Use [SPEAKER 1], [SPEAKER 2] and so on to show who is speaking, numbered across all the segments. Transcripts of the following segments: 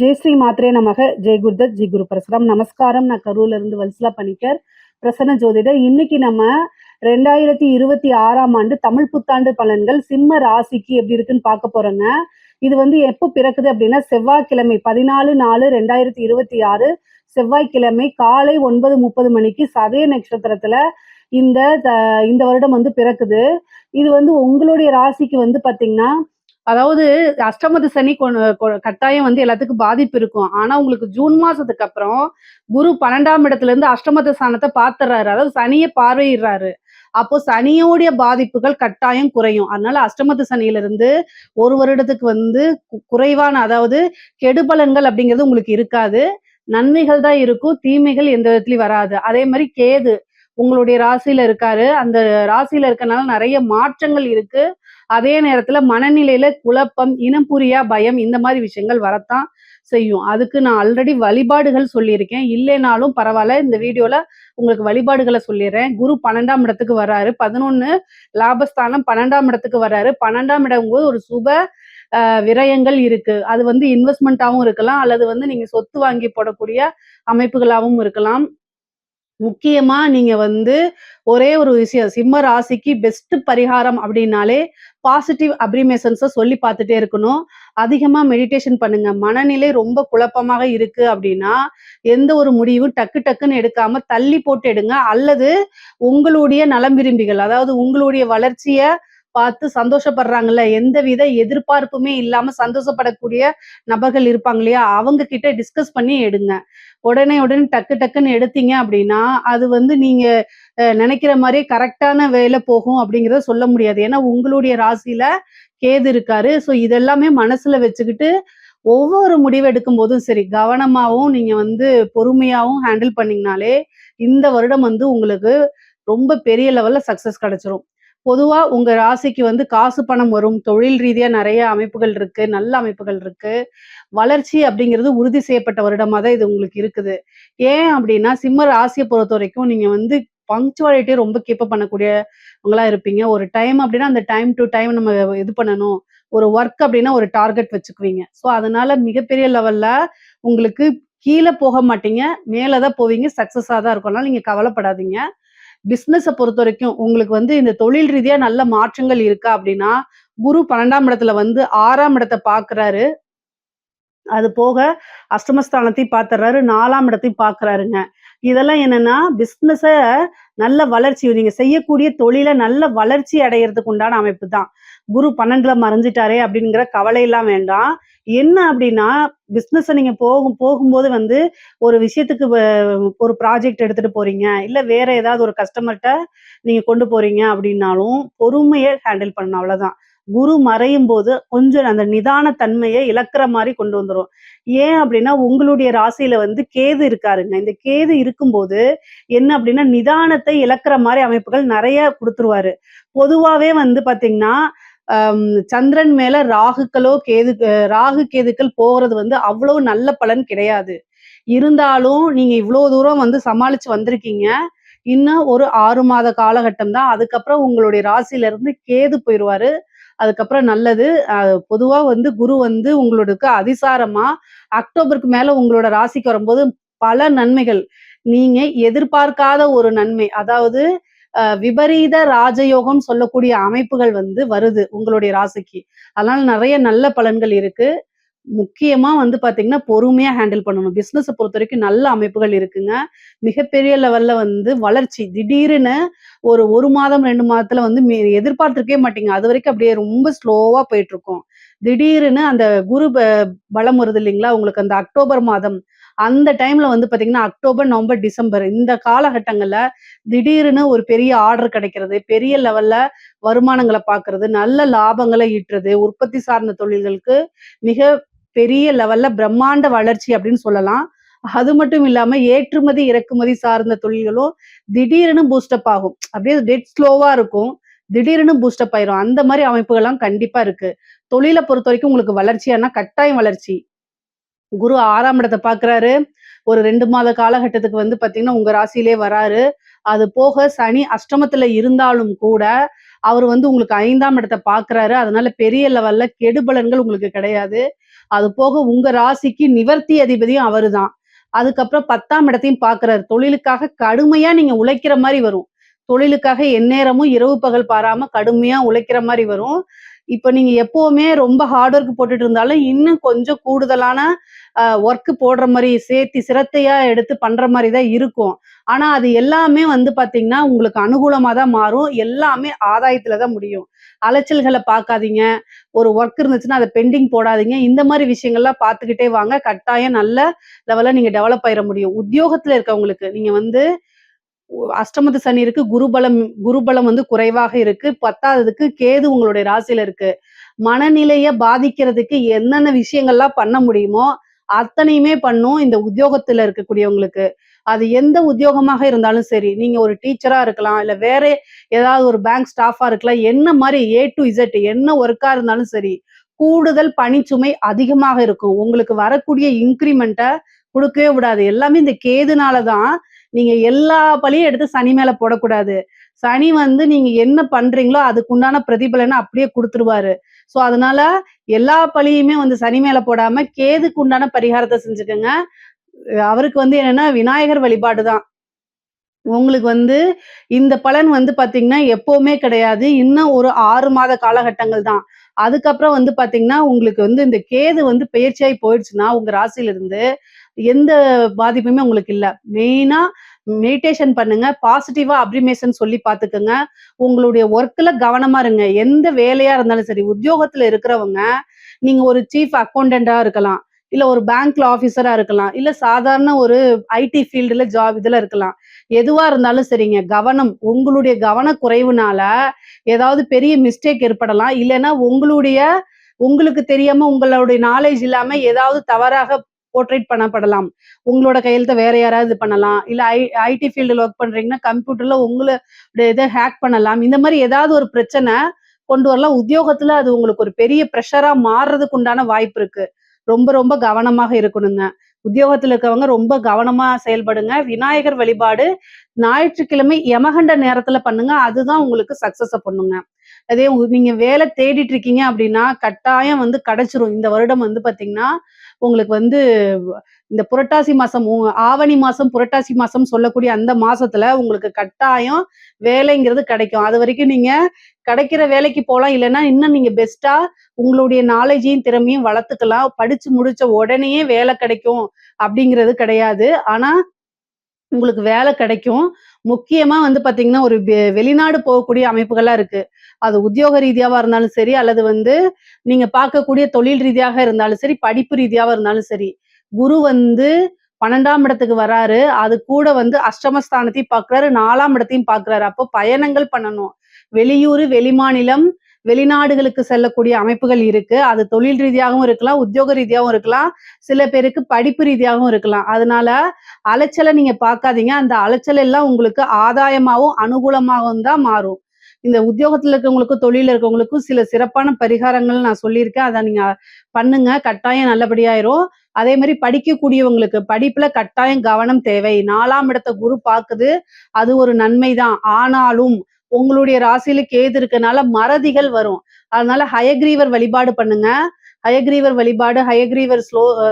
[SPEAKER 1] ஜெய் ஸ்ரீ மாத்ரே நமக. ஜெய் குருதத் ஜி குரு பரசுராம். நமஸ்காரம். நான் கரூர்ல இருந்து வல்சலா பணிக்கர், பிரசன்ன ஜோதிடர். இன்னைக்கு நம்ம 2026ஆம் ஆண்டு தமிழ் புத்தாண்டு பலன்கள் சிம்ம ராசிக்கு எப்படி இருக்குன்னு பார்க்க போறோங்க. இது எப்போ பிறக்குது அப்படின்னா செவ்வாய்க்கிழமை 14/4/2026 செவ்வாய்க்கிழமை காலை 9:30 மணிக்கு சதய நட்சத்திரத்துல இந்த இந்த வருடம் பிறக்குது. இது உங்களுடைய ராசிக்கு பாத்தீங்கன்னா, அதாவது அஷ்டமத்து சனி கட்டாயம் எல்லாத்துக்கும் பாதிப்பு இருக்கும். ஆனா உங்களுக்கு ஜூன் மாசத்துக்கு அப்புறம் குரு 12ஆம் இடத்துல இருந்து அஷ்டமத்து ஸ்தானத்தை பார்த்துறாரு, அதாவது சனியை பார்வையிடுறாரு. அப்போ சனியோடைய பாதிப்புகள் கட்டாயம் குறையும். அதனால அஷ்டமத்து சனியிலிருந்து ஒரு வருடத்துக்கு குறைவான, அதாவது கெடுபலன்கள் அப்படிங்கிறது உங்களுக்கு இருக்காது. நன்மைகள் தான் இருக்கும், தீமைகள் எந்த விதத்துலயும் வராது. அதே மாதிரி கேது உங்களுடைய ராசியில இருக்காரு. அந்த ராசியில இருக்கனால நிறைய மாற்றங்கள் இருக்கு. அதே நேரத்துல மனநிலையில குழப்பம், இனம் புரியா பயம், இந்த மாதிரி விஷயங்கள் வரத்தான் செய்யும். அதுக்கு நான் ஆல்ரெடி வழிபாடுகள் சொல்லியிருக்கேன். இல்லைனாலும் பரவாயில்ல, இந்த வீடியோல உங்களுக்கு வழிபாடுகளை சொல்லிடுறேன். குரு 12ஆம் இடத்துக்கு வர்றாரு. 11 லாபஸ்தானம் 12ஆம் இடத்துக்கு வர்றாரு. 12ஆம் இடம் ஒரு சுப விரயங்கள் இருக்கு. அது இன்வெஸ்ட்மெண்ட்டாகவும் இருக்கலாம், அல்லது நீங்க சொத்து வாங்கி போடக்கூடிய அமைப்புகளாகவும் இருக்கலாம். முக்கியமா நீங்க ஒரே ஒரு விஷயம், சிம்ம ராசிக்கு பெஸ்ட் பரிகாரம் அப்படின்னாலே பாசிட்டிவ் அப்ரிமேஷன்ஸை சொல்லி பார்த்துட்டே இருக்கணும். அதிகமா மெடிடேஷன் பண்ணுங்க. மனநிலை ரொம்ப குழப்பமாக இருக்கு அப்படின்னா எந்த ஒரு முடிவும் டக்கு டக்குன்னு எடுக்காம தள்ளி போட்டு எடுங்க. அல்லது உங்களுடைய நலம் விரும்பிகள், அதாவது உங்களுடைய வளர்ச்சியை பார்த்து சந்தோஷப்படுறாங்கல்ல, எந்தவித எதிர்பார்ப்புமே இல்லாம சந்தோஷப்படக்கூடிய நபர்கள் இருப்பாங்க இல்லையா, அவங்க கிட்ட டிஸ்கஸ் பண்ணி எடுங்க. உடனே டக்கு டக்குன்னு எடுத்தீங்க அப்படின்னா அது நீங்க நினைக்கிற மாதிரி கரெக்டான வேலை போகும் அப்படிங்கிறத சொல்ல முடியாது. ஏன்னா உங்களுடைய ராசியில கேது இருக்காரு. ஸோ இதெல்லாமே மனசுல வச்சுக்கிட்டு ஒவ்வொரு முடிவு எடுக்கும் போதும் சரி, கவனமாகவும் நீங்க பொறுமையாகவும் ஹேண்டில் பண்ணீங்கனாலே இந்த வருடம் உங்களுக்கு ரொம்ப பெரிய லெவல்ல சக்சஸ் கிடைச்சிரும். பொதுவா உங்க ராசிக்கு காசு பணம் வரும், தொழில் ரீதியா நிறைய அமைப்புகள் இருக்கு, நல்ல அமைப்புகள் இருக்கு. வளர்ச்சி அப்படிங்கிறது உறுதி செய்யப்பட்ட வருடமா தான் இது உங்களுக்கு இருக்குது. ஏன் அப்படின்னா சிம்ம ராசியை பொறுத்த வரைக்கும் நீங்க பங்க்சுவாலிட்டி ரொம்ப கீப் அப் பண்ணக்கூடியவங்களா இருப்பீங்க. ஒரு டைம் அப்படின்னா அந்த டைம் டு டைம் நம்ம இது பண்ணணும். ஒரு ஒர்க் அப்படின்னா ஒரு டார்கெட் வச்சுக்குவீங்க. ஸோ அதனால மிகப்பெரிய லெவல்ல உங்களுக்கு கீழே போக மாட்டீங்க, மேலதான் போவீங்க. சக்சஸா தான் இருக்கும். அதனால நீங்க கவலைப்படாதீங்க. பிசினஸை பொறுத்த வரைக்கும் உங்களுக்கு இந்த தொழில் ரீதியா நல்ல மாற்றங்கள் இருக்கா அப்படின்னா, குரு 12ஆம் இடத்துல 6ஆம் இடத்தை பார்க்கிறாரு. அது போக அஷ்டமஸ்தானத்தையும் பார்த்துறாரு, 4ஆம் இடத்தையும் பார்க்கிறாருங்க. இதெல்லாம் என்னன்னா பிசினஸ நல்ல வளர்ச்சி, நீங்க செய்யக்கூடிய தொழில நல்ல வளர்ச்சி அடையறதுக்கு உண்டான அமைப்பு தான். குரு 12ல மறைஞ்சிட்டாரே அப்படிங்கிற கவலை எல்லாம் வேண்டாம். என்ன அப்படின்னா பிசினஸ் நீங்க போகும்போது ஒரு விஷயத்துக்கு ஒரு ப்ராஜெக்ட் எடுத்துட்டு போறீங்க, இல்ல வேற ஏதாவது ஒரு கஸ்டமர்கிட்ட நீங்க கொண்டு போறீங்க அப்படின்னாலும் பொறுமையை ஹேண்டில் பண்ணணும். அவ்வளவுதான். குரு மறையும் போது கொஞ்சம் அந்த நிதான தன்மையை இழக்கிற மாதிரி கொண்டு வந்துரும். ஏன் அப்படின்னா உங்களுடைய ராசியில கேது இருக்காருங்க. இந்த கேது இருக்கும்போது என்ன அப்படின்னா நிதானத்தை இழக்கிற மாதிரி அமைப்புகள் நிறைய கொடுத்துருவாரு. பொதுவாவே பாத்தீங்கன்னா சந்திரன் மேல ராகு கேதுக்கள் போறது அவ்வளவு நல்ல பலன் கிடையாது. இருந்தாலும் நீங்க இவ்வளவு தூரம் சமாளிச்சு வந்திருக்கீங்க. இன்னும் ஒரு 6 மாத காலகட்டம் தான். அதுக்கப்புறம் உங்களுடைய ராசியில இருந்து கேது போயிடுவாரு. அதுக்கப்புறம் நல்லது. பொதுவா குரு உங்களுக்கு அதிசாரமா அக்டோபருக்கு மேல உங்களோட ராசிக்கு வரும்போது பல நன்மைகள், நீங்க எதிர்பார்க்காத ஒரு நன்மை, அதாவது விபரீத ராஜயோகம் சொல்லக்கூடிய அமைப்புகள் வருது உங்களுடைய ராசிக்கு. அதனால நிறைய நல்ல பலன்கள் இருக்கு. முக்கியமா பாத்தீங்கன்னா பொறுமையா ஹேண்டில் பண்ணணும். பிசினஸ் பொறுத்த வரைக்கும் நல்ல அமைப்புகள் இருக்குங்க. மிகப்பெரிய லெவல்ல வளர்ச்சி திடீர்னு ஒரு மாதம் 2 மாதத்துல எதிர்பார்த்திருக்கவே மாட்டீங்க. அது வரைக்கும் அப்படியே ரொம்ப ஸ்லோவா போயிட்டு இருக்கும். திடீர்னு அந்த குரு பலம் வருது இல்லைங்களா உங்களுக்கு, அந்த அக்டோபர் மாதம் அந்த டைம்ல பாத்தீங்கன்னா அக்டோபர், நவம்பர், டிசம்பர் இந்த காலகட்டங்கள்ல திடீர்னு ஒரு பெரிய ஆர்டர் கிடைக்கிறது, பெரிய லெவல்ல வருமானங்களை பாக்குறது, நல்ல லாபங்களை ஈட்டுறது, உற்பத்தி சார்ந்த தொழில்களுக்கு மிக பெரிய லெவல்ல பிரம்மாண்ட வளர்ச்சி அப்படின்னு சொல்லலாம். அது மட்டும் இல்லாம ஏற்றுமதி இறக்குமதி சார்ந்த தொழில்களும் திடீர்னு பூஸ்டப் ஆகும். அப்படியே டெட் ஸ்லோவா இருக்கும், திடீர்னு பூஸ்டப் ஆயிரும். அந்த மாதிரி அமைப்புகள்லாம் கண்டிப்பா இருக்கு. தொழிலை பொறுத்த வரைக்கும் உங்களுக்கு வளர்ச்சியானா கட்டாயம் வளர்ச்சி. குரு 6ஆம் இடத்தை பார்க்கிறாரு. ஒரு 2 மாத காலகட்டத்துக்கு பாத்தீங்கன்னா உங்க ராசியிலே வராரு. அது போக சனி அஷ்டமத்துல இருந்தாலும் கூட அவர் வந்து உங்களுக்கு 5ஆம் இடத்த பார்க்குறாரு. அதனால பெரிய லெவல்ல கெடுபலன்கள் உங்களுக்கு கிடையாது. அது போக உங்க ராசிக்கு நிவர்த்தி அதிபதியும் அவருதான். அதுக்கப்புறம் 10ஆம் இடத்தையும் பார்க்குறாரு. தொழிலுக்காக கடுமையா நீங்க உழைக்கிற மாரி வரும். தொழிலுக்காக எந்நேரமும் இரவு பகல் பாராம கடுமையா உழைக்கிற மாரி வரும். இப்ப நீங்க எப்பவுமே ரொம்ப ஹார்ட் ஒர்க் போட்டுட்டு இருந்தாலும், இன்னும் கொஞ்சம் கூடுதலான ஒர்க் போடுற மாரி சேர்த்தி சிரத்தையா எடுத்து பண்ற மாரி தான் இருக்கும். ஆனா, அது எல்லாமே வந்து பார்த்தீங்கன்னா, உங்களுக்கு அனுகூலமா தான் மாறும். எல்லாமே ஆதாயத்துல தான் முடியும். அலைச்சல்கள பார்க்காதீங்க. ஒரு ஒர்க் இருந்துச்சுன்னா, அத பெண்டிங் போடாதீங்க. இந்த மாரி விஷயங்கள்லாம் பார்த்துக்கிட்டே வாங்க. கட்டாயம் நல்ல லெவல்ல நீங்க டெவலப் ஆயிற முடியும். உத்தியோகத்துல இருக்கவங்களுக்கு, நீங்க வந்து அஷ்டமத்து சனி இருக்கு. குருபலம் வந்து குறைவாக இருக்கு. 10வதுக்கு கேது உங்களுடைய ராசியில இருக்கு. மனநிலைய பாதிக்கிறதுக்கு என்னென்ன விஷயங்கள்லாம் பண்ண முடியுமோ, அத்தனையுமே பண்ணும் இந்த உத்தியோகத்துல இருக்கக்கூடியவங்களுக்கு. அது எந்த உத்தியோகமாக இருந்தாலும் சரி. நீங்க ஒரு டீச்சரா இருக்கலாம், இல்ல வேற ஏதாவது ஒரு பேங்க் ஸ்டாஃபா இருக்கலாம். என்ன மாரி ஏ டூ இசட் என்ன ஒர்க்கா இருந்தாலும் சரி. கூடுதல் பணிச்சுமை அதிகமாக இருக்கும். உங்களுக்கு வரக்கூடிய இன்கிரிமென்ட்ட குடுக்கவே விடாது. எல்லாமே இந்த கேதுனால தான். நீங்க எல்லா பழியும் எடுத்து சனி மேல போடக்கூடாது. சனி வந்து நீங்க என்ன பண்றீங்களோ, அதுக்குண்டான பிரதிபலன அப்படியே குடுத்துருவாரு. ஸோ, அதனால எல்லா பழியுமே வந்து சனி மேல போடாம, கேதுக்கு உண்டான பரிகாரத்த செஞ்சுக்கங்க. அவருக்கு வந்து என்னன்னா, விநாயகர் வழிபாடு தான். உங்களுக்கு வந்து இந்த பலன் வந்து பார்த்தீங்கன்னா, எப்பவுமே கிடையாது. இன்னும் ஒரு 6 மாத காலகட்டங்கள் தான். அதுக்கப்புறம் வந்து பார்த்தீங்கன்னா, உங்களுக்கு வந்து இந்த கேது வந்து பெயர்ச்சியாயி போயிடுச்சுன்னா, உங்க ராசியிலிருந்து எந்த பாதிப்புமே உங்களுக்கு இல்ல. மெயினா மெடிடேஷன் பண்ணுங்க. பாசிட்டிவா அப்ரிமேஷன் சொல்லி பார்த்துக்கங்க. உங்களுடைய ஒர்க்ல கவனமா இருங்க. எந்த வேலையா இருந்தாலும் சரி, உத்தியோகத்துல இருக்கிறவங்க, நீங்க ஒரு சீஃப் அக்கவுண்டன்ட்டா இருக்கலாம். இல்ல ஒரு பேங்க்ல ஆஃபீசரா இருக்கலாம். இல்ல சாதாரண ஒரு ஐடி ஃபீல்டுல ஜாப் இதுல இருக்கலாம். எதுவா இருந்தாலும் சரிங்க. கவனம். உங்களுடைய கவனக்குறைவுனால ஏதாவது பெரிய மிஸ்டேக் ஏற்படலாம். இல்லன்னா உங்களுக்கு தெரியாம உங்களுடைய நாலேட்ஜ் இல்லாம ஏதாவது தவறாக போர்ட்ரேட் பண்ணப்படலாம். உங்களோட கையெழுத்த வேற யாராவது இது பண்ணலாம். இல்ல ஐடி ஃபீல்டுல ஒர்க் பண்றீங்கன்னா, கம்ப்யூட்டர்ல உங்களுடைய இத ஹேக் பண்ணலாம். இந்த மாரி ஏதாவது ஒரு பிரச்சனை கொண்டு வரலாம். உத்தியோகத்துல அது உங்களுக்கு ஒரு பெரிய பிரஷரா மாறுறதுக்கு உண்டான வாய்ப்பு இருக்கு. ரொம்ப ரொம்ப கவனமாக இருக்கணுங்க. உத்தியோகத்துல இருக்கவங்க ரொம்ப கவனமா செயல்படுங்க. விநாயகர் வழிபாடு ஞாயிற்றுக்கிழமை யமகண்ட நேரத்துல பண்ணுங்க. அதுதான் உங்களுக்கு சக்சஸ பண்ணுங்க. அதே நீங்க வேலை தேடிட்டு இருக்கீங்க அப்படின்னா, கட்டாயம் வந்து கிடைச்சிரும். இந்த வருடம் வந்து பார்த்தீங்கன்னா, உங்களுக்கு வந்து இந்த புரட்டாசி மாசம் ஆவணி மாசம், புரட்டாசி மாசம் சொல்லக்கூடிய அந்த மாசத்துல உங்களுக்கு கட்டாயம் வேலைங்கிறது கிடைக்கும். அதுவரைக்கும் நீங்க கிடைக்கிற வேலைக்கு போலாம். இல்லன்னா, இன்னும் நீங்க பெஸ்ட்டா உங்களுடைய நாலேட்ஜையும், திறமையும் வளர்த்துக்கலாம். படிச்சு முடிச்ச உடனேயே வேலை கிடைக்கும் அப்படிங்கிறது கிடையாது. ஆனா, உங்களுக்கு வேலை கிடைக்கும். முக்கியமா வந்து பார்த்தீங்கன்னா, ஒரு வெளிநாடு போகக்கூடிய அமைப்புகள்லாம் இருக்கு. அது உத்தியோக ரீதியாவா இருந்தாலும் சரி, அல்லது வந்து நீங்க பார்க்கக்கூடிய தொழில் ரீதியாக இருந்தாலும் சரி, படிப்பு ரீதியாவா இருந்தாலும் சரி. குரு வந்து 12ஆம் இடத்துக்கு வராரு. அது கூட வந்து அஷ்டமஸ்தானத்தையும் பார்க்குறாரு, 4ஆம் இடத்தையும் பார்க்குறாரு. அப்போ பயணங்கள் பண்ணணும். வெளியூரு, வெளிமாநிலம், வெளிநாடுகளுக்கு செல்லக்கூடிய அமைப்புகள் இருக்கு. அது தொழில் ரீதியாகவும் இருக்கலாம், உத்தியோக ரீதியாவும் இருக்கலாம். சில பேருக்கு படிப்பு ரீதியாகவும் இருக்கலாம். அதனால அலைச்சல நீங்க பார்க்காதீங்க. அந்த அலைச்சல் எல்லாம் உங்களுக்கு ஆதாயமாவும், அனுகூலமாகவும் தான் மாறும். இந்த உத்தியோகத்துல இருக்கவங்களுக்கும், தொழில்ல இருக்கவங்களுக்கும் சில சிறப்பான பரிகாரங்கள் நான் சொல்லியிருக்கேன். அத நீங்க பண்ணுங்க. கட்டாயம் நல்லபடியாயிரும். அதே மாரி படிக்கக்கூடியவங்களுக்கு படிப்புல கட்டாயம் கவனம் தேவை. 4ஆம் இடத்த குரு பாக்குது. அது ஒரு நன்மை தான். ஆனாலும் உங்களுடைய ராசியில கேது இருக்கனால மறதிகள் வரும். அதனால ஹயக்ரீவர் வழிபாடு பண்ணுங்க. ஹயக்ரீவர் வழிபாடு, ஹயக்ரீவர்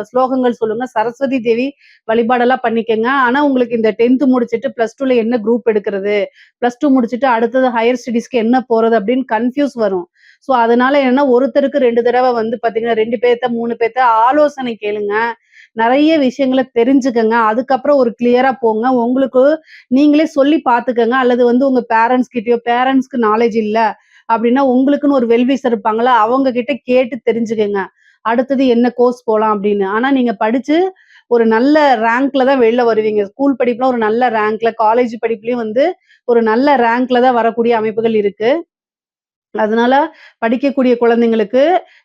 [SPEAKER 1] ஸ்லோகங்கள் சொல்லுங்க. சரஸ்வதி தேவி வழிபாடெல்லாம் பண்ணிக்கங்க. ஆனா உங்களுக்கு இந்த 10த் முடிச்சுட்டு +2ல என்ன குரூப் எடுக்கிறது? +2 முடிச்சுட்டு அடுத்தது ஹையர் ஸ்டடீஸ்க்கு என்ன போறது? அப்படின்னு கன்ஃப்யூஸ் வரும். ஸோ அதனால என்னன்னா ஒருத்தருக்கு 2 தடவ வந்து பார்த்தீங்கன்னா 2 பேத்த 3 பேத்த ஆலோசனை கேளுங்க. நெறைய விஷயங்கள தெரிஞ்சுக்கங்க. அதுக்கப்புறம் ஒரு கிளியரா போங்க. உங்களுக்கு நீங்களே சொல்லி பார்த்துக்கங்க. அல்லது வந்து உங்க பேரண்ட்ஸ் கிட்டயோ பேரண்ட்ஸ்க்கு நாலேட்ஜ் இல்ல அப்படின்னா, உங்களுக்குன்னு ஒரு வெல்விஷர் இருப்பாங்கல்ல, அவங்க கிட்ட கேட்டு தெரிஞ்சுக்கங்க. அடுத்தது என்ன கோர்ஸ் போலாம் அப்படின்னு. ஆனா நீங்க படிச்சு ஒரு நல்ல ரேங்க்ல தான் வெளில வருவீங்க. ஸ்கூல் படிப்புல ஒரு நல்ல ரேங்க்ல, காலேஜ் படிப்புலயும் வந்து ஒரு நல்ல ரேங்க்ல தான் வரக்கூடிய அமைப்புகள் இருக்கு. அதனால படிக்கக்கூடிய குழந்தைங்களுக்கு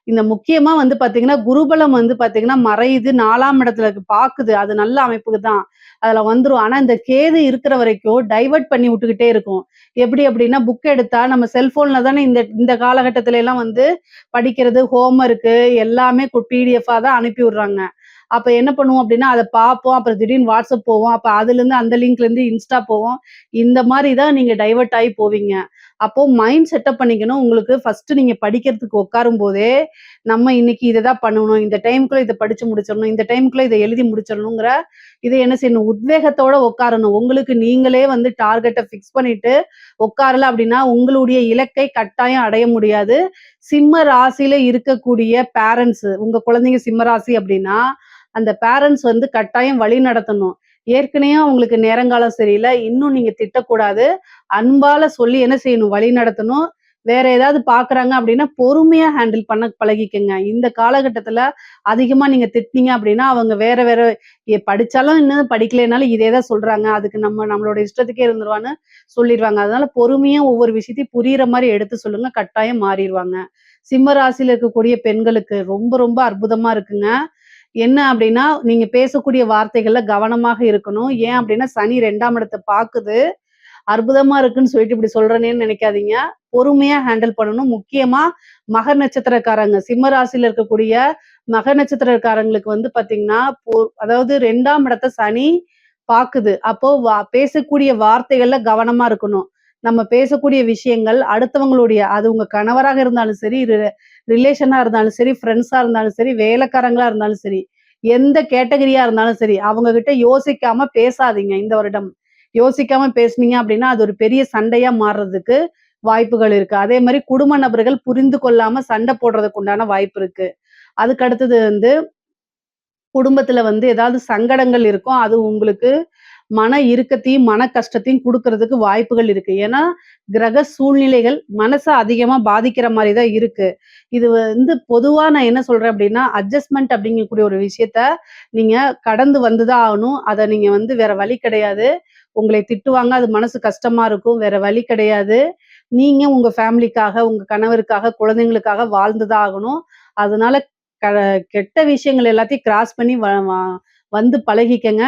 [SPEAKER 1] இந்த முக்கியமா வந்து பார்த்தீங்கன்னா, குருபலம் வந்து பார்த்தீங்கன்னா மறையுது 4ஆம் இடத்துல பாக்குது. அது நல்ல அமைப்புக்கு தான். அதுல வந்துரும். ஆனா இந்த கேது இருக்கிற வரைக்கும் டைவர்ட் பண்ணி விட்டுக்கிட்டே இருக்கும். எப்படி அப்படின்னா, புக் எடுத்தா நம்ம செல்ஃபோன்ல தானே இந்த இந்த காலகட்டத்துல எல்லாம் வந்து படிக்கிறது, ஹோம் ஒர்க்கு எல்லாமே பிடிஎஃப்பா தான் அனுப்பி விடுறாங்க. அப்ப என்ன பண்ணுவோம் அப்படின்னா, அத பார்ப்போம். அப்புறம் திடீர்னு WhatsApp போவோம். அப்ப அதுலருந்து அந்த லிங்க்லேருந்து இன்ஸ்டா போவோம். இந்த மாரி தான் நீங்க டைவர்ட் ஆயி போவீங்க. அப்போ மைண்ட் செட்டப் பண்ணிக்கணும். உங்களுக்கு ஃபர்ஸ்ட்டு நீங்க படிக்கிறதுக்கு உட்காரும்போதே, நம்ம இன்னைக்கு இத தான் பண்ணணும். இந்த டைம்க்குள்ள இத படிச்சு முடிச்சிடணும். இந்த டைம்க்குள்ள இத எழுதி முடிச்சிடணுங்கிற இத என்ன செய்யணும்? உத்வேகத்தோட உட்காரணும். உங்களுக்கு நீங்களே வந்து டார்கெட்ட ஃபிக்ஸ் பண்ணிட்டு உட்காரல அப்படின்னா, உங்களுடைய இலக்கை கட்டாயம் அடைய முடியாது. சிம்ம ராசியில இருக்கக்கூடிய பேரண்ட்ஸ், உங்க குழந்தைங்க சிம்ம ராசி அப்படின்னா, அந்த பேரண்ட்ஸ் வந்து கட்டாயம் வழி நடத்தணும். ஏற்கனவே அவங்களுக்கு நேரங்காலம் சரியில்ல. இன்னும் நீங்க திட்டக்கூடாது. அன்பால சொல்லி என்ன செய்யணும்? வழி நடத்தணும். வேற ஏதாவது பார்க்குறாங்க அப்படின்னா, பொறுமையா ஹேண்டில் பண்ண பழகிக்கங்க. இந்த காலகட்டத்தில அதிகமா நீங்க திட்டுனீங்க அப்படின்னா, அவங்க வேற வேற படிச்சாலும் இன்னும் படிக்கலைனாலும் இதே தான் சொல்றாங்க. அதுக்கு நம்மளோட இஷ்டத்துக்கே இருந்துருவான்னு சொல்லிருவாங்க. அதனால பொறுமையா ஒவ்வொரு விஷயத்தையும் புரியிற மாரி எடுத்து சொல்லுங்க. கட்டாயம் மாறிருவாங்க. சிம்ம ராசியில இருக்கக்கூடிய பெண்களுக்கு ரொம்ப ரொம்ப அற்புதமா இருக்குங்க. என்ன அப்படின்னா, நீங்க பேசக்கூடிய வார்த்தைகள்ல கவனமாக இருக்கணும். ஏன் அப்படின்னா, சனி 2ஆம் இடத்த பாக்குது. அற்புதமா இருக்குன்னு சொல்லிட்டு இப்படி சொல்றேனேன்னு நினைக்காதீங்க. பொறுமையா ஹேண்டில் பண்ணணும். முக்கியமா மகர நட்சத்திரக்காரங்க, சிம்ம ராசியில இருக்கக்கூடிய மகர நட்சத்திரக்காரங்களுக்கு வந்து பாத்தீங்கன்னா, அதாவது 2ஆம் இடத்த சனி பாக்குது. அப்போ பேசக்கூடிய வார்த்தைகள்ல கவனமா இருக்கணும். நம்ம பேசக்கூடிய விஷயங்கள் அடுத்தவங்களுடைய அது உங்க கணவராக இருந்தாலும் சரி, ரிலேஷனா இருந்தாலும் சரி, ஃப்ரெண்ட்ஸா இருந்தாலும் சரி, வேலைக்காரங்களா இருந்தாலும் சரி, எந்த கேட்டகரியா இருந்தாலும் சரி, அவங்க கிட்ட யோசிக்காம பேசாதீங்க இந்த வருடம். யோசிக்காம பேசுனீங்க அப்படின்னா, அது ஒரு பெரிய சண்டையா மாறுறதுக்கு வாய்ப்புகள் இருக்கு. அதே மாரி குடும்ப நபர்கள் புரிந்து கொள்ளாம சண்டை போடுறதுக்கு உண்டான வாய்ப்பு இருக்கு. அதுக்கு அடுத்தது வந்து குடும்பத்துல வந்து ஏதாவது சங்கடங்கள் இருக்கும். அது உங்களுக்கு மன இறுக்கத்தையும், மன கஷ்டத்தையும் குடுக்கறதுக்கு வாய்ப்புகள் இருக்கு. ஏன்னா, கிரக சூழ்நிலைகள் மனச அதிகமா பாதிக்கிற மாரி தான் இருக்கு. இது வந்து பொதுவா நான் என்ன சொல்றேன் அப்டின்னா, அட்ஜஸ்ட்மென்ட் அப்டிங்கக்கூடிய ஒரு விஷயத்த நீங்க கடந்து வந்து தான் ஆகணும். அத நீங்க வந்து வேற வழி கிடையாது. உங்களை திட்டுவாங்க. அது மனசு கஷ்டமா இருக்கும். வேற வழி கிடையாது. நீங்க உங்க ஃபேமிலிக்காக, உங்க கணவருக்காக, குழந்தைங்களுக்காக வாழ்ந்து தான் ஆகணும். அதனால க கெட்ட விஷயங்கள் எல்லாத்தையும் கிராஸ் பண்ணி வ வ வந்து பழகிக்கங்க.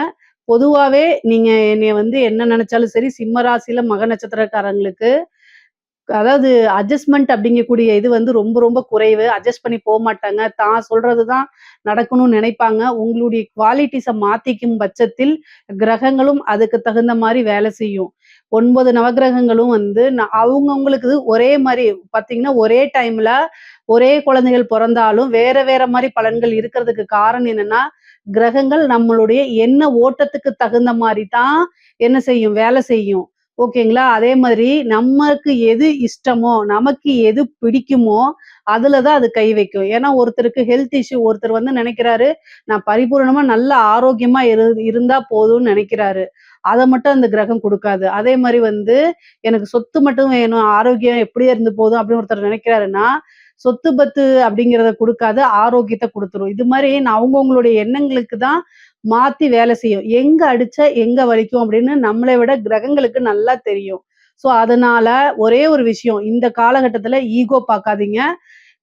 [SPEAKER 1] பொதுவாவே நீங்க என்னைய வந்து என்ன நெனச்சாலும் சரி, சிம்ம ராசியில மக நட்சத்திரக்காரங்களுக்கு அதாவது அட்ஜஸ்ட்மென்ட் அப்படிங்கக்கூடிய இது வந்து ரொம்ப ரொம்ப குறைவு. அட்ஜஸ்ட் பண்ணி போமாட்டாங்க. தான் சொல்றது தான் நடக்கணும்னு நினைப்பாங்க. உங்களுடைய குவாலிட்டீஸ மாத்திக்கும் பட்சத்தில், கிரகங்களும் அதுக்கு தகுந்த மாரி வேலை செய்யும். 9 நவகிரகங்களும் வந்து அவங்கவங்களுக்கு ஒரே மாரி பார்த்தீங்கன்னா, ஒரே டைம்ல ஒரே குழந்தைகள் பொறந்தாலும், வேற வேற மாரி பலன்கள் இருக்கிறதுக்கு காரணம் என்னன்னா, கிரகங்கள் நம்மளுடைய எண்ண ஓட்டத்துக்கு தகுந்த மாரி தான் என்ன செய்யும்? வேலை செய்யும். ஓகேங்களா? அதே மாதிரி நமக்கு எது இஷ்டமோ, நமக்கு எது பிடிக்குமோ, அதுல தான் அது கை வைக்கும். ஏன்னா ஒருத்தருக்கு ஹெல்த் இஷ்யூ ஒருத்தர் வந்து நெனைக்கிறாரு, நான் பரிபூரணமா நல்ல ஆரோக்கியமா இருந்தா போதும்னு நெனைக்கிறாரு. அத மட்டும் அந்த கிரகம் குடுக்காது. அதே மாரி வந்து எனக்கு சொத்து மட்டும் வேணும், ஆரோக்கியம் எப்படியே இருந்து போதும் அப்படின்னு ஒருத்தர் நெனைக்கிறாருன்னா, சொத்து பத்து அப்படிங்கிறத குடுக்காது, ஆரோக்கியத்த குடுத்துரும். இது மாரி அவங்கவங்களுடைய எண்ணங்களுக்கு தான் மாத்தி வேலை செய்யும். எங்க அடிச்சா எங்க வலிக்கும் அப்படின்னு நம்மளை விட கிரகங்களுக்கு நல்லா தெரியும். ஸோ அதனால ஒரே ஒரு விஷயம், இந்த காலகட்டத்தில ஈகோ பார்க்காதீங்க.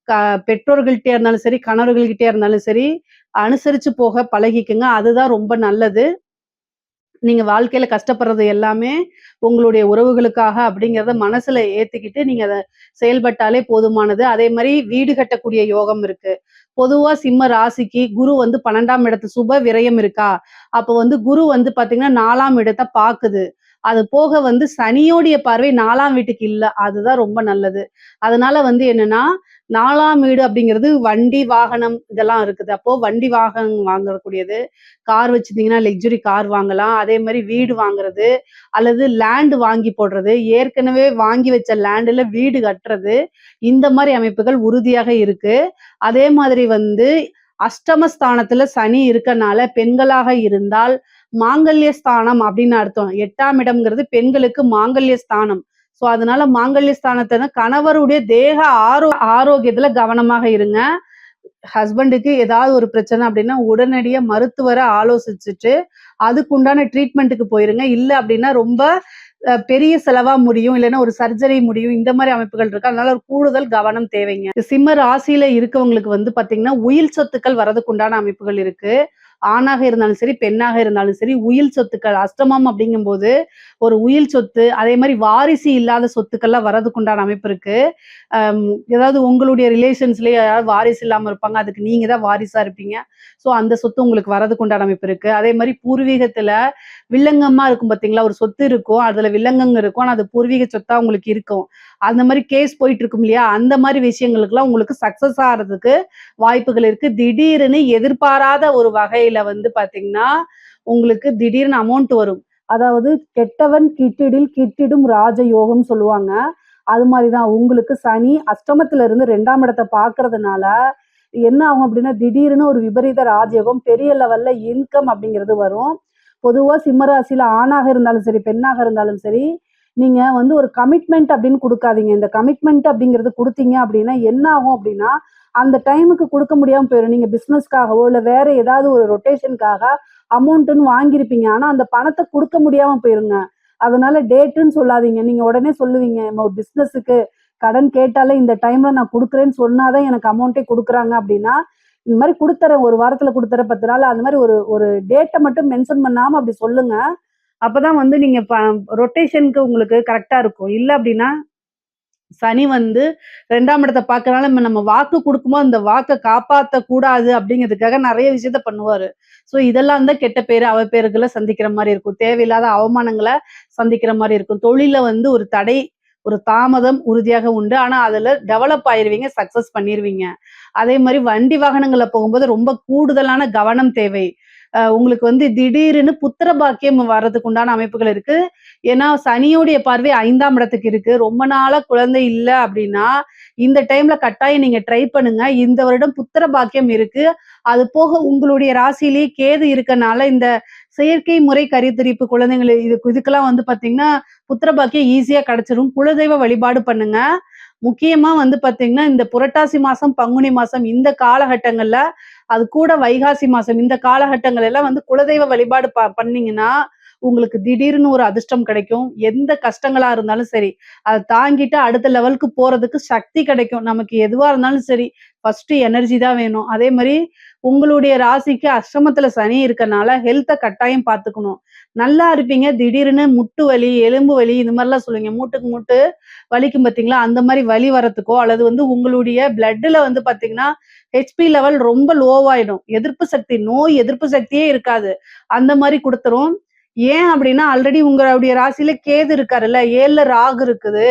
[SPEAKER 1] க பெற்றோர்கள்ட்டயா இருந்தாலும் சரி, கணவர்கள்கிட்டயா இருந்தாலும் சரி, அனுசரிச்சு போக பழகிக்கங்க. அதுதான் ரொம்ப நல்லது. நீங்க வாழ்க்கையில கஷ்டப்படுறது எல்லாமே உங்களுடைய உறவுகளுக்காக அப்படிங்கிறத மனசுல ஏத்திக்கிட்டு நீங்க அத செயல்பட்டாலே போதுமானது. அதே மாரி வீடு கட்டக்கூடிய யோகம் இருக்கு. பொதுவா சிம்ம ராசிக்கு குரு வந்து 12ஆம் இடத்து சுப விரயம் இருக்கா? அப்போ வந்து குரு வந்து பார்த்தீங்கன்னா 4ஆம் இடத்த பாக்குது. அது போக வந்து சனியோடைய பார்வை 4ஆம் வீட்டுக்கு இல்ல. அதுதான் ரொம்ப நல்லது. அதனால வந்து என்னன்னா, 4ஆம் வீடு அப்படிங்கிறது வண்டி, வாகனம் இதெல்லாம் இருக்குது. அப்போ வண்டி, வாகனம் வாங்கக்கூடியது. கார் வச்சிருந்தீங்கன்னா லக்ஸுரி கார் வாங்கலாம். அதே மாரி வீடு வாங்குறது, அல்லது லேண்ட் வாங்கி போடுறது, ஏற்கனவே வாங்கி வச்ச லேண்டுல வீடு கட்டுறது, இந்த மாரி அமைப்புகள் உறுதியாக இருக்கு. அதே மாதிரி வந்து அஷ்டமஸ்தானத்துல சனி இருக்கனால பெண்களாக இருந்தால் மாங்கல்ய ஸ்தானம் அப்படின்னு அர்த்தம். 8ஆம் இடம்ங்கிறது பெண்களுக்கு மாங்கல்ய ஸ்தானம். ஸோ அதனால மாங்கல்ய ஸ்தானத்த கணவருடைய தேக ஆரோக்கியத்துல கவனமாக இருங்க. ஹஸ்பண்டுக்கு ஏதாவது ஒரு பிரச்சனை அப்படின்னா, உடனடியா மருத்துவர ஆலோசிச்சுட்டு, அதுக்குண்டான ட்ரீட்மெண்ட்டுக்கு போயிருங்க. இல்ல அப்படின்னா ரொம்ப பெரிய செலவா முடியும். இல்லன்னா ஒரு சர்ஜரி முடியும். இந்த மாரி அமைப்புகள் இருக்கு. அதனால ஒரு கூடுதல் கவனம் தேவைங்க. சிம்ம ராசியில இருக்கவங்களுக்கு வந்து பார்த்தீங்கன்னா, உயில் சொத்துக்கள் வரதுக்கு உண்டான அமைப்புகள் இருக்கு. ஆணாக இருந்தாலும் சரி, பெண்ணாக இருந்தாலும் சரி, உயில் சொத்துக்கள் அஷ்டமம் அப்படிங்கும்போது, ஒரு உயில் சொத்து, அதே மாரி வாரிசு இல்லாத சொத்துக்கள்லாம் வரதுக்கு உண்டான அமைப்பு இருக்கு. அம் ஏதாவது உங்களுடைய ரிலேஷன்ஸ்லயே யாராவது வாரிசு இல்லாம இருப்பாங்க. அதுக்கு நீங்க தான் வாரிசா இருப்பீங்க. ஸோ அந்த சொத்து உங்களுக்கு வரதுக்கு உண்டான அமைப்பு இருக்கு. அதே மாரி பூர்வீகத்துல வில்லங்கமா இருக்கும் பார்த்தீங்களா? ஒரு சொத்து இருக்கும். அதுல வில்லங்கங்க இருக்கும். ஆனா அது பூர்வீக சொத்தா உங்களுக்கு இருக்கும். அந்த மாதிரி கேஸ் போயிட்டு இருக்கும் இல்லையா, அந்த மாதிரி விஷயங்களுக்குலாம் உங்களுக்கு சக்சஸ் ஆகிறதுக்கு வாய்ப்புகள் இருக்கு. திடீர்னு எதிர்பாராத ஒரு வகையில வந்து பாத்தீங்கன்னா உங்களுக்கு திடீர்னு அமௌண்ட் வரும். அதாவது கெட்டவன் கிட்டிடில் கிட்டிடும் ராஜயோகம் சொல்லுவாங்க. அது மாதிரிதான் உங்களுக்கு சனி அஷ்டமத்துல இருந்து 2ஆம் இடத்த பாக்குறதுனால என்ன ஆகும் அப்படின்னா, திடீர்னு ஒரு விபரீத ராஜயோகம், பெரிய லெவல்ல இன்கம் அப்படிங்கிறது வரும். பொதுவா சிம்ம ராசியில ஆணாக இருந்தாலும் சரி, பெண்ணாக இருந்தாலும் சரி, நீங்க வந்து ஒரு கமிட்மெண்ட் அப்படின்னு குடுக்காதீங்க. இந்த கமிட்மெண்ட் அப்படிங்கிறது குடுத்தீங்க அப்படின்னா, என்ன ஆகும் அப்படின்னா, அந்த டைமுக்கு குடுக்க முடியாம போயிரும். நீங்க பிசினஸ்க்காகவோ, இல்ல வேற ஏதாவது ஒரு ரொட்டேஷனுக்காக அமௌண்ட்டுன்னு வாங்கியிருப்பீங்க. ஆனா, அந்த பணத்த குடுக்க முடியாம போயிருங்க. அதனால டேட்டுன்னு சொல்லாதீங்க. நீங்க உடனே சொல்லுவீங்க, ஒரு பிசினஸுக்கு கடன் கேட்டாலே இந்த டைம்ல நான் குடுக்குறேன்னு சொன்னா தான் எனக்கு அமௌண்ட்டே குடுக்குறாங்க அப்படின்னா, இந்த மாரி குடுத்துறேன் 1 வாரத்துல குடுத்துறேன் 10 நாள் அந்த மாரி ஒரு ஒரு டேட்ட மட்டும் மென்ஷன் பண்ணாம அப்படி சொல்லுங்க. அப்பதான் வந்து நீங்க ரொட்டேஷனுக்கு உங்களுக்கு கரெக்ட்டா இருக்கும். இல்ல அப்படின்னா, சனி வந்து 2ஆம் இடத்த பார்க்கறனால நம்ம வாக்கு குடுக்கும்போது அந்த வாக்க காப்பாத்தக் கூடாது அப்படிங்கிறதுக்காக நெறைய விஷயத்த பண்ணுவாரு. ஸோ இதெல்லாம் தான் கெட்ட பேரு, அவப்பேறுகள சந்திக்கிற மாரி இருக்கும். தேவையில்லாத அவமானங்கள சந்திக்கிற மாரி இருக்கும். தொழில்ல வந்து ஒரு தடை, ஒரு தாமதம் உறுதியாக உண்டு. ஆனா அதுல டெவலப் ஆயிருவீங்க, சக்சஸ் பண்ணிருவீங்க. அதே மாரி வண்டி வாகனங்கள்ல போகும்போது ரொம்ப கூடுதலான கவனம் தேவை. உங்களுக்கு வந்து திடீர்னு புத்திர பாக்கியம் வர்றதுக்கு உண்டான அமைப்புகள் இருக்கு. ஏன்னா, சனியோடைய பார்வை 5ஆம் இடத்துக்கு இருக்கு. ரொம்ப நாளா குழந்தை இல்ல அப்படின்னா, இந்த டைம்ல கட்டாயம் நீங்க ட்ரை பண்ணுங்க. இந்த வருடம் புத்திர பாக்கியம் இருக்கு. அது போக உங்களுடைய ராசியிலேயே கேது இருக்கனால, இந்த செயற்கை முறை கருத்தரிப்பு குழந்தைகள் இதுக்கெல்லாம் வந்து பார்த்தீங்கன்னா, புத்திர பாக்கியம் ஈஸியா கிடைச்சிரும். குலதெய்வ வழிபாடு பண்ணுங்க. முக்கியமா வந்து பார்த்தீங்கன்னா, இந்த புரட்டாசி மாசம், பங்குனி மாசம் இந்த காலகட்டங்கள்ல, அது கூட வைகாசி மாசம் இந்த காலகட்டங்கள் எல்லாம் வந்து குலதெய்வ வழிபாடு பண்ணீங்கன்னா, உங்களுக்கு திடீர்னு ஒரு அதிர்ஷ்டம் கிடைக்கும். எந்த கஷ்டங்களா இருந்தாலும் சரி, அத தாங்கிட்டு அடுத்த லெவலுக்கு போறதுக்கு சக்தி கிடைக்கும். நமக்கு எதுவா இருந்தாலும் சரி, ஃபர்ஸ்ட்டு எனர்ஜி தான் வேணும். அதே மாரி உங்களுடைய ராசிக்கு அஷ்டமத்துல சனி இருக்கனால, ஹெல்த்த கட்டாயம் பார்த்துக்கணும். நல்லா இருப்பீங்க. திடீர்னு முட்டு வலி, எலும்பு வலி இந்த மாரிலாம் சொல்லுவீங்க. மூட்டுக்கு மூட்டு வலிக்கும் பார்த்தீங்களா? அந்த மாரி வலி வரத்துக்கோ, அல்லது வந்து உங்களுடைய பிளட்ல வந்து பார்த்தீங்கன்னா, ஹெச்பி லெவல் ரொம்ப லோவாயிடும். எதிர்ப்பு சக்தி, நோய் எதிர்ப்பு சக்தியே இருக்காது. அந்த மாரி குடுத்துரும். ஏன் அப்டின்னா, ஆல்ரெடி உங்களுடைய ராசியில கேது இருக்காருல்ல, 7ல ராகு இருக்குது.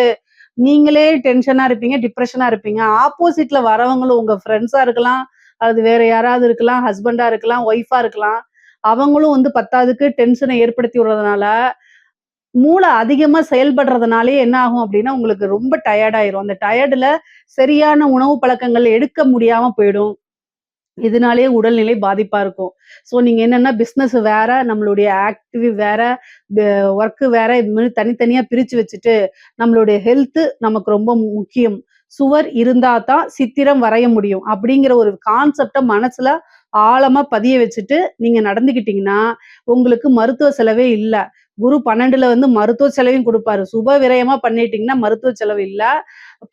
[SPEAKER 1] நீங்களே டென்ஷனா இருப்பீங்க, டிப்ரஷனா இருப்பீங்க. ஆப்போசிட்ல வரவங்களும் உங்க ஃப்ரெண்ட்ஸா இருக்கலாம், அல்லது வேற யாராவது இருக்கலாம், ஹஸ்பண்டா இருக்கலாம், ஒய்ஃபா இருக்கலாம். அவங்களும் வந்து பத்தாததுக்கு டென்ஷன ஏற்படுத்தி விடுறதுனால, மூளை அதிகமா செயல்படுறதுனாலயே என்ன ஆகும் அப்டின்னா, உங்களுக்கு ரொம்ப டயர்ட் ஆயிரும். அந்த டயர்டுல சரியான உணவு பழக்கங்கள் எடுக்க முடியாம போயிடும். இதனாலேயே உடல்நிலை பாதிப்பா இருக்கும். ஸோ நீங்க என்னன்னா பிசினஸ் வேற, நம்மளுடைய ஆக்டிவ் வேற, ப ஒர்க் வேற இது மாரி தனித்தனியா பிரிச்சு வச்சுட்டு, நம்மளுடைய ஹெல்த் நமக்கு ரொம்ப முக்கியம். சுவர் இருந்தா தான் சித்திரம் வரைய முடியும். அப்படிங்கிற ஒரு கான்செப்ட்ட மனசுல ஆழமா பதிய வச்சுட்டு நீங்க நடந்துக்கிட்டீங்கன்னா, உங்களுக்கு மருத்துவ செலவே இல்ல. குரு 12ல வந்து மருத்துவ செலவையும் குடுப்பாரு. சுப விரயமா பண்ணிட்டீங்கன்னா மருத்துவ செலவு இல்ல.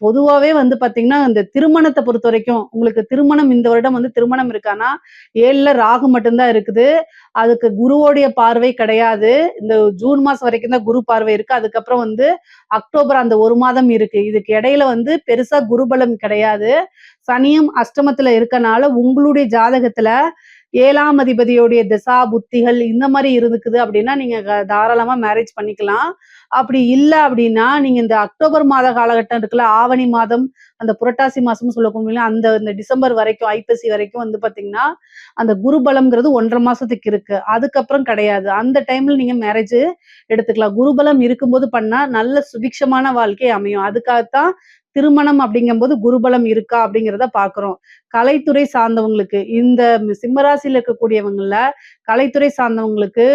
[SPEAKER 1] பொதுவாவே வந்து பார்த்தீங்கன்னா, இந்த திருமணத்த பொறுத்தவரைக்கும், உங்களுக்கு திருமணம் இந்த வருடம் வந்து திருமணம் இருக்கான்னா, 7ல ராகு மட்டும் தான் இருக்குது. அதுக்கு குருவோடைய பார்வை கிடையாது. இந்த ஜூன் மாசம் வரைக்கும் தான் குரு பார்வை இருக்கு. அதுக்கப்புறம் வந்து அக்டோபர் அந்த 1 மாதம் இருக்கு. இதுக்கு இடையில வந்து பெருசா குருபலம் கிடையாது. சனியும் அஷ்டமத்துல இருக்கனால, உங்களுடைய ஜாதகத்துல 7ஆம் அதிபதியோடைய திசா, புத்திகள் இந்த மாரி இருக்குது அப்டின்னா, நீங்க தாராளமா மேரேஜ் பண்ணிக்கலாம். அப்படி இல்ல அப்படின்னா, நீங்க இந்த அக்டோபர் மாத காலகட்டம் இருக்குல்ல, ஆவணி மாதம், அந்த புரட்டாசி மாசம்னு சொல்லக்கூடிய அந்த இந்த டிசம்பர் வரைக்கும், ஐப்பசி வரைக்கும் வந்து பார்த்தீங்கன்னா, அந்த குரு பலம்ங்கிறது 1 1/2 மாசத்துக்கு இருக்கு. அதுக்கப்புறம் கிடையாது. அந்த டைம்ல நீங்க மேரேஜ் எடுத்துக்கலாம். குருபலம் இருக்கும்போது பண்ணா, நல்ல சுபிக்ஷமான வாழ்க்கை அமையும். அதுக்காகத்தான் திருமணம் அப்படிங்கும்போது குருபலம் இருக்கா அப்படிங்கிறத பார்க்கிறோம். கலைத்துறை சார்ந்தவங்களுக்கு, இந்த சிம்ம ராசியில இருக்கக்கூடியவங்கள்ல, கலைத்துறை சார்ந்தவங்களுக்கு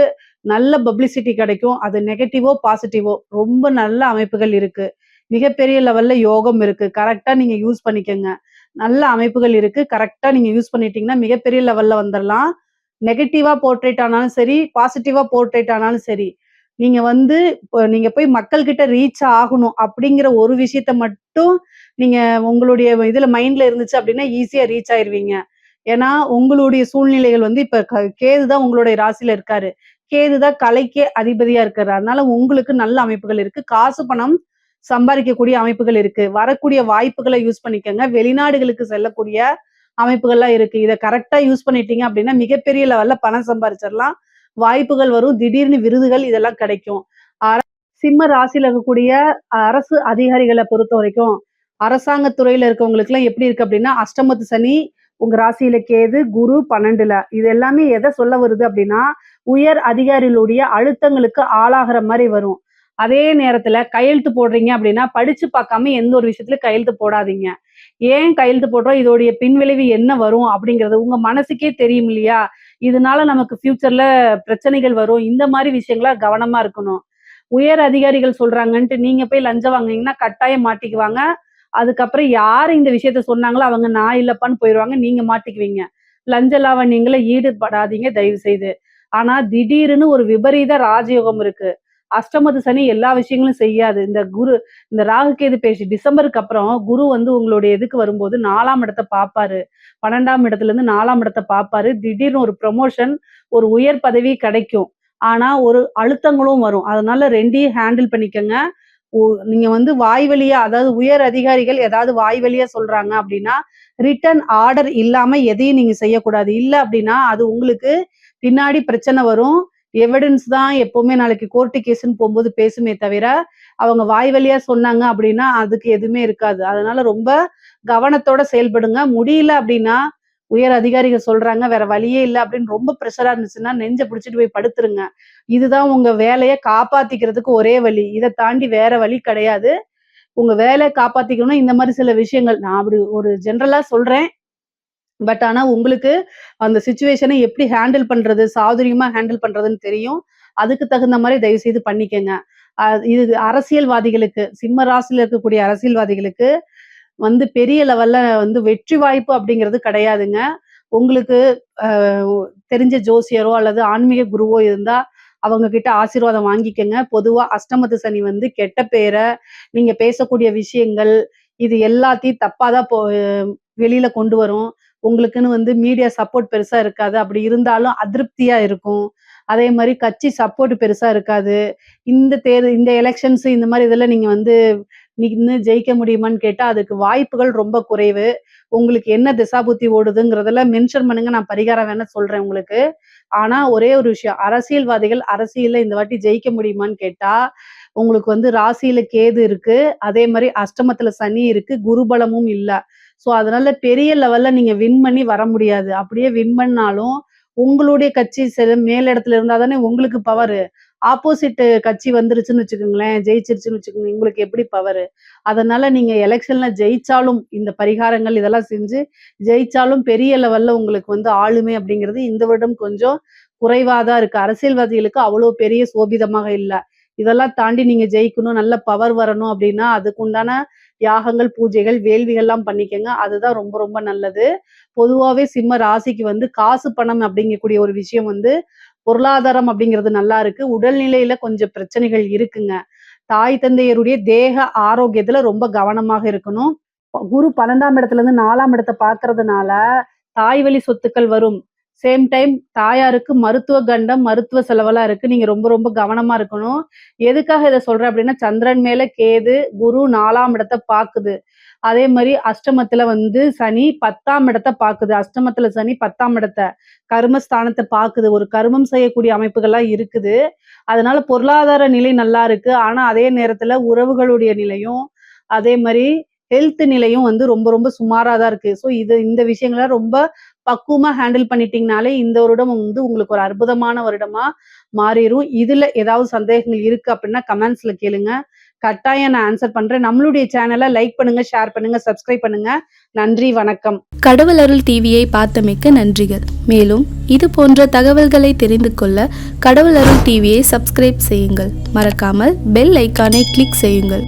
[SPEAKER 1] நல்ல பப்ளிசிட்டி கிடைக்கும். அது நெகட்டிவோ, பாசிட்டிவோ ரொம்ப நல்ல அமைப்புகள் இருக்கு. மிகப்பெரிய லெவல்ல யோகம் இருக்கு. கரெக்ட்டா நீங்க யூஸ் பண்ணிக்கங்க. நல்ல அமைப்புகள் இருக்கு. கரெக்ட்டா நீங்க யூஸ் பண்ணிட்டீங்கன்னா, மிகப்பெரிய லெவல்ல வந்துரலாம். நெகட்டிவா போர்ட்ரேட் ஆனாலும் சரி, பாசிட்டிவா போர்ட்ரேட் ஆனாலும் சரி, நீங்க வந்து நீங்க போய் மக்கள் கிட்ட ரீச் ஆகணும் அப்படிங்கிற ஒரு விஷயத்த மட்டும் நீங்க உங்களுடைய இதுல மைண்ட்ல இருந்துச்சு அப்படின்னா, ஈஸியா ரீச் ஆயிருவீங்க. ஏன்னா, உங்களுடைய சூழ்நிலைகள் வந்து இப்ப கேது தான் உங்களுடைய ராசியில இருக்காரு. கேது தான் கலைக்கே அதிபதியா இருக்காரு. அதனால உங்களுக்கு நல்ல அமைப்புகள் இருக்கு. காசு, பணம் சம்பாரிக்கக்கூடிய அமைப்புகள் இருக்கு. வரக்கூடிய வாய்ப்புகள யூஸ் பண்ணிக்கங்க. வெளிநாடுகளுக்கு செல்லக்கூடிய அமைப்புகள்லாம் இருக்கு. இத கரெக்ட்டா யூஸ் பண்ணிட்டீங்க அப்டின்னா, மிகப்பெரிய லெவல்ல பணம் சம்பாரிச்சிரலாம். வாய்ப்புகள் வரும். திடீர்னு விருதுகள் இதெல்லாம் கிடைக்கும். சிம்ம ராசியில இருக்கக்கூடிய அரசு அதிகாரிகள பொறுத்தவரைக்கும், அரசாங்கத் துறையில இருக்கவங்களுக்குலாம் எப்படி இருக்கு அப்படின்னா, அஷ்டமத்து சனி, உங்க ராசியில கேது, குரு 12ல. இது எல்லாமே எத சொல்ல வருது அப்படின்னா, உயர் அதிகாரிகளுடைய அழுத்தங்களுக்கு ஆளாகுற மாரி வரும். அதே நேரத்துல கையெழுத்து போடுறீங்க அப்படின்னா, படிச்சு பார்க்காம எந்த ஒரு விஷயத்திலும் கையெழுத்து போடாதீங்க. ஏன் கையெழுத்து போடுறோம்? இதோடைய பின்விளைவு என்ன வரும்? அப்படிங்கிறது உங்க மனசுக்கே தெரியும் இல்லையா? இதனால நமக்கு ஃபியூச்சர்ல பிரச்சனைகள் வரும். இந்த மாரி விஷயங்கள கவனமா இருக்கணும். உயர் அதிகாரிகள் சொல்றாங்கன்ட்டு நீங்க போய் லஞ்சம் வாங்குனீங்கன்னா கட்டாயம் மாட்டிக்குவாங்க. அதுக்கப்புறம் யாரு இந்த விஷயத்த சொன்னாங்களோ அவங்க நான் இல்லப்பான்னு போயிருவாங்க. நீங்க மாட்டிக்குவீங்க. லஞ்ச லாவண்யங்கள்ல ஈடுபடாதீங்க தயவு செய்து. ஆனா திடீர்னு ஒரு விபரீத ராஜயோகம் இருக்கு. அஷ்டமத்து சனி எல்லா விஷயங்களும் செய்யாது. இந்த ராகு கேது பேச்சு டிசம்பருக்கு அப்புறம் குரு வந்து உங்களுடைய இதுக்கு வரும்போது 4ஆம் இடத்த பார்ப்பாரு. 12ஆம் இடத்துலருந்து 4ஆம் இடத்த பார்ப்பாரு. திடீர்னு ஒரு ப்ரமோஷன், ஒரு உயர் பதவி கிடைக்கும். ஆனா ஒரு அழுத்தங்களும் வரும். அதனால 2யும் ஹேண்டில் பண்ணிக்கங்க. ஓ நீங்க வந்து வாய் வழியா அதாவது உயர் அதிகாரிகள் ஏதாவது வாய் வழியா சொல்றாங்க அப்படின்னா, ரிட்டர்ன் ஆர்டர் இல்லாம எதையும் நீங்க செய்யக்கூடாது. இல்ல அப்படின்னா, அது உங்களுக்கு பின்னாடி பிரச்சனை வரும். எவிடன்ஸ் தான் எப்பவுமே நாளைக்கு கோர்ட்டு கேஸ்ன்னு போம்போது பேசுமே தவிர, அவங்க வாய் வழியா சொன்னாங்க அப்படின்னா, அதுக்கு எதுவுமே இருக்காது. அதனால ரொம்ப கவனத்தோட செயல்படுங்க. முடியல அப்படின்னா, உயர் அதிகாரிகள் சொல்றாங்க, வேற வழியே இல்ல அப்படின்னு ரொம்ப பிரஷரா இருந்துச்சுன்னா, நெஞ்ச பிடிச்சுட்டு போய் படுத்துருங்க. இதுதான் உங்க வேலைய காப்பாத்திக்கிறதுக்கு ஒரே வழி. இத தாண்டி வேற வழி கிடையாது. உங்க வேலைய காப்பாத்திக்கணும்னா, இந்த மாரி சில விஷயங்கள் நான் அப்படி ஒரு ஜெனரலா சொல்றேன். பட் ஆனா உங்களுக்கு அந்த சிச்சுவேஷன எப்படி ஹேண்டில் பண்றது, சாதுரியமா ஹேண்டில் பண்றதுன்னு தெரியும். அதுக்கு தகுந்த மாரி தயவு செய்து பண்ணிக்கங்க. இது அரசியல்வாதிகளுக்கு, சிம்ம ராசியில இருக்கக்கூடிய அரசியல்வாதிகளுக்கு வந்து பெரிய லெவல்ல வந்து வெற்றி வாய்ப்பு அப்படிங்கிறது கிடையாதுங்க. உங்களுக்கு அ தெரிஞ்ச ஜோசியரோ அல்லது ஆன்மீக குருவோ இருந்தா, அவங்க கிட்ட ஆசீர்வாதம் வாங்கிக்கங்க. பொதுவா அஷ்டமத்து சனி வந்து கெட்ட பேர, நீங்க பேசக்கூடிய விஷயங்கள், இது எல்லாத்தையும் தப்பா தான் வெளியில கொண்டு வரும். உங்களுக்குன்னு வந்து மீடியா சப்போர்ட் பெருசா இருக்காது. அப்படி இருந்தாலும் அதிருப்தியா இருக்கும். அதே மாரி கட்சி சப்போர்ட் பெருசா இருக்காது. இந்த எலக்ஷன்ஸ் இந்த மாரி இதெல்லாம் நீங்க வந்து நின்னு ஜெயிக்க முடியுமான்னு கேட்டா, அதுக்கு வாய்ப்புகள் ரொம்ப குறைவு. உங்களுக்கு என்ன திசாபுத்தி ஓடுதுங்கிறதெல்லாம் மென்ஷன் பண்ணுங்க. நான் பரிகாரம் வேணா சொல்றேன் உங்களுக்கு. ஆனா ஒரே ஒரு விஷயம், அரசியல்வாதிகள் அரசியல்ல இந்த வாட்டி ஜெயிக்க முடியுமான்னு கேட்டா, உங்களுக்கு வந்து ராசியில கேது இருக்கு. அதே மாரி அஷ்டமத்துல சனி இருக்கு. குரு பலமும் இல்ல. ஸோ அதனால பெரிய லெவல்ல நீங்க வின் பண்ணி வர முடியாது. அப்படியே வின் பண்ணாலும், உங்களுடைய கட்சி மேலிடத்துல இருந்தா தானே உங்களுக்கு பவரு. ஆப்போசிட் கட்சி வந்துருச்சுன்னு வச்சுக்கோங்களேன், ஜெயிச்சிருச்சுன்னு வச்சுக்கோங்க, உங்களுக்கு எப்படி பவரு? அதனால நீங்க எலக்ஷன்ல ஜெயிச்சாலும், இந்த பரிகாரங்கள் இதெல்லாம் செஞ்சு ஜெயிச்சாலும் பெரிய லெவல்ல உங்களுக்கு வந்து ஆளுமை அப்படிங்கிறது இந்த வருடம் கொஞ்சம் குறைவா தான் இருக்கு. அரசியல்வாதிகளுக்கு அவ்வளோ பெரிய சோபிதமாக இல்ல. இதெல்லாம் தாண்டி நீங்க ஜெயிக்கணும், நல்ல பவர் வரணும் அப்படின்னா, அதுக்குண்டான யாகங்கள், பூஜைகள், வேள்விகள்லாம் பண்ணிக்கங்க. அதுதான் ரொம்ப ரொம்ப நல்லது. பொதுவாவே சிம்ம ராசிக்கு வந்து காசு, பணம் அப்படிங்கக்கூடிய ஒரு விஷயம் வந்து பொருளாதாரம் அப்படிங்கிறது நல்லா இருக்கு. உடல்நிலையில கொஞ்சம் பிரச்சனைகள் இருக்குங்க. தாய் தந்தையருடைய தேக ஆரோக்கியத்துல ரொம்ப கவனமாக இருக்கணும். குரு 12ஆம் இடத்துலருந்து 4ஆம் இடத்த பார்க்கறதுனால, தாய் வழி சொத்துக்கள் வரும். சேம் டைம் தாயாருக்கு மருத்துவ கண்டம், மருத்துவ செலவெல்லாம் இருக்கு. நீங்க ரொம்ப ரொம்ப கவனமா இருக்கணும். எதுக்காக இத சொல்றேன் அப்டின்னா, சந்திரன் மேல கேது, குரு 4ஆம் இடத்த பாக்குது. அதே மாரி அஷ்டமத்துல வந்து சனி 10ஆம் இடத்த பாக்குது. அஷ்டமத்துல சனி 10ஆம் இடத்த, கர்மஸ்தானத்த பாக்குது. ஒரு கர்மம் செய்யக்கூடிய அமைப்புகள்லாம் இருக்குது. அதனால பொருளாதார நிலை நல்லா இருக்கு. ஆனா அதே நேரத்துல உறவுகளுடைய நிலையும், அதே மாரி ஹெல்த் நிலையும் வந்து ரொம்ப ரொம்ப சுமாரா தான் இருக்கு. ஸோ இந்த விஷயங்கள ரொம்ப பக்குவமா ஹேண்டில் பண்ணிட்டீங்கனாலே, இந்த வருடம் வந்து உங்களுக்கு ஒரு அற்புதமான வருடமா மாறிரும். இதுல ஏதாவது சந்தேகங்கள் இருக்கு அப்டின்னா கமெண்ட்ஸ்ல கேளுங்க. கட்டாயம் நான் ஆன்சர் பண்றேன். நம்மளுடைய சேனல லைக் பண்ணுங்க, ஷேர் பண்ணுங்க, சப்ஸ்கிரைப் பண்ணுங்க. நன்றி, வணக்கம்.
[SPEAKER 2] கடவுள் அருள் டிவியை பார்த்தமைக்கு நன்றிகள். மேலும் இது போன்ற தகவல்களை தெரிந்து கொள்ள கடவுள் அருள் டிவியை சப்ஸ்கிரைப் செய்யுங்கள். மறக்காமல் பெல் ஐக்கானை கிளிக் செய்யுங்கள்.